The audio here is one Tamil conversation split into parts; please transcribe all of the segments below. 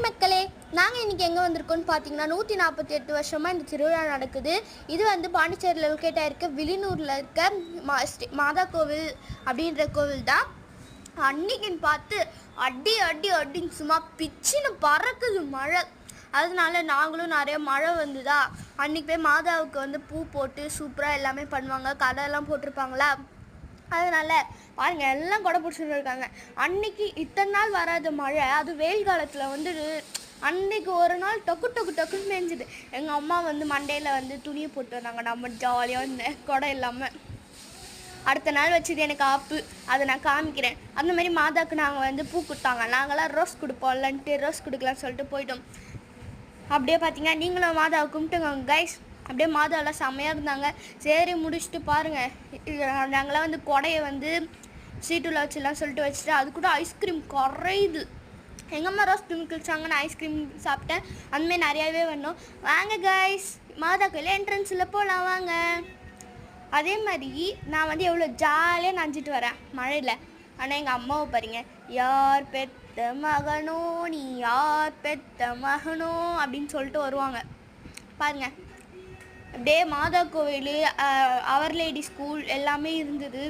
மக்களே, நாங்கள் இன்றைக்கி எங்கே வந்திருக்கோன்னு பார்த்தீங்கன்னா 148 வருஷமாக இந்த திருவிழா நடக்குது. இது வந்து பாண்டிச்சேரியில் லொக்கேட் ஆகிருக்க வில்லியனூரில் இருக்க மாதா கோவில் அப்படின்ற கோவில் தான். அன்னைக்குன்னு பார்த்து அடின்னு சும்மா பிச்சுன்னு பறக்குது மழை. அதனால நாங்களும் நிறைய மழை வந்துதா, அன்றைக்கி போய் மாதாவுக்கு வந்து பூ போட்டு சூப்பராக எல்லாமே பண்ணுவாங்க, கடையெல்லாம் போட்டிருப்பாங்களா. அதனால் பாருங்கள், எல்லாம் கொடை பிடிச்சிட்டு இருக்காங்க. அன்றைக்கி இத்தனை நாள் வராத மழை, அது வெயில் காலத்தில் வந்து அன்றைக்கி ஒரு நாள் டக்குன்னு மேய்ஞ்சிது. எங்கள் அம்மா வந்து மண்டையில் வந்து துணியை போட்டு வந்தாங்க. நம்ம ஜாலியாக இருந்தேன் கொடை இல்லாமல். அடுத்த நாள் வச்சது எனக்கு ஆப்பு, அதை நான் காமிக்கிறேன். அந்த மாதிரி மாதாவுக்கு நாங்கள் வந்து பூ கொடுத்தாங்க. நாங்களாம் ரோஸ் கொடுப்போம்லன்ட்டு ரோஸ் கொடுக்கலான்னு சொல்லிட்டு போயிட்டோம். அப்படியே பார்த்தீங்கன்னா நீங்களும் மாதாவை கும்பிட்டுங்க கைஸ். அப்படியே மாதாவெல்லாம் செம்மையாக இருந்தாங்க. சரி முடிச்சுட்டு பாருங்கள், நாங்களாம் வந்து கொடையை வந்து சீட்டுல வச்சுலாம் சொல்லிட்டு வச்சுட்டு அது கூட ஐஸ்கிரீம் குறையுது. எங்கள் அம்மா ரோஸ் கிரீம் குளிச்சாங்க, நான் ஐஸ்கிரீம் சாப்பிட்டேன். அந்தமாதிரி நிறையாவே வேணும். வாங்க கைஸ், மாதா கோயில் என்ட்ரன்ஸில் போகலாம் வாங்க. அதே மாதிரி நான் வந்து எவ்வளோ ஜாலியாக நனைஞ்சிட்டு வரேன் மழையில். ஆனால் எங்கள் அம்மாவை பாருங்க, யார் பெத்த மகனோ நீ யார் பெத்த மகனோ அப்படின்னு சொல்லிட்டு வருவாங்க பாருங்க. அப்படியே மாதா கோவில், அவர் லேடி ஸ்கூல் எல்லாமே இருந்தது.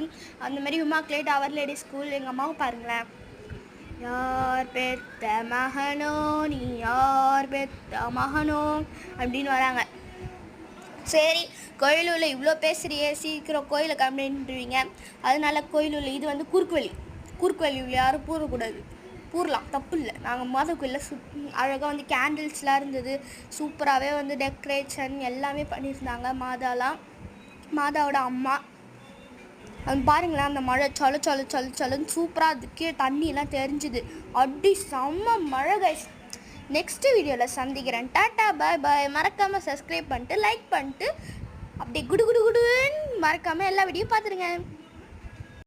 அந்த மாதிரி இமாக்குலேட் அவர் லேடி ஸ்கூல். எங்கள் அம்மாவை பாருங்களேன், யார் பெத்த மகனோ நீ யார் பெத்த மகனோ அப்படின்னு வராங்க. சரி, கோயிலூரில் இவ்வளோ பேசுகிறியே, சீக்கிரம் கோயிலை கம்மின்ட்டுருவீங்க. அதனால கோயிலூரில் இது வந்து குறுக்கு வழி உள்ள யாரும் பூரக்கூடாது. பூரலாம், தப்பு இல்லை. நாங்கள் மாதா கோயிலில் அழகாக வந்து கேண்டில்ஸ்லாம் இருந்தது. சூப்பராகவே வந்து டெக்கரேஷன் எல்லாமே பண்ணியிருந்தாங்க. மாதாவோட அம்மா அது பாருங்களேன், அந்த மழை சலுன்னு சூப்பராக அதுக்கே தண்ணியெல்லாம் தெரிஞ்சுது. அப்படி செம்ம மழை கைஸ். நெக்ஸ்ட் வீடியோவில் சந்திக்கிறேன். டாட்டா பாய் பாய். மறக்காமல் சப்ஸ்கிரைப் பண்ணிட்டு லைக் பண்ணிட்டு அப்படியே குடுன்னு மறக்காமல் எல்லா வீடியோவும் பார்த்துருங்க.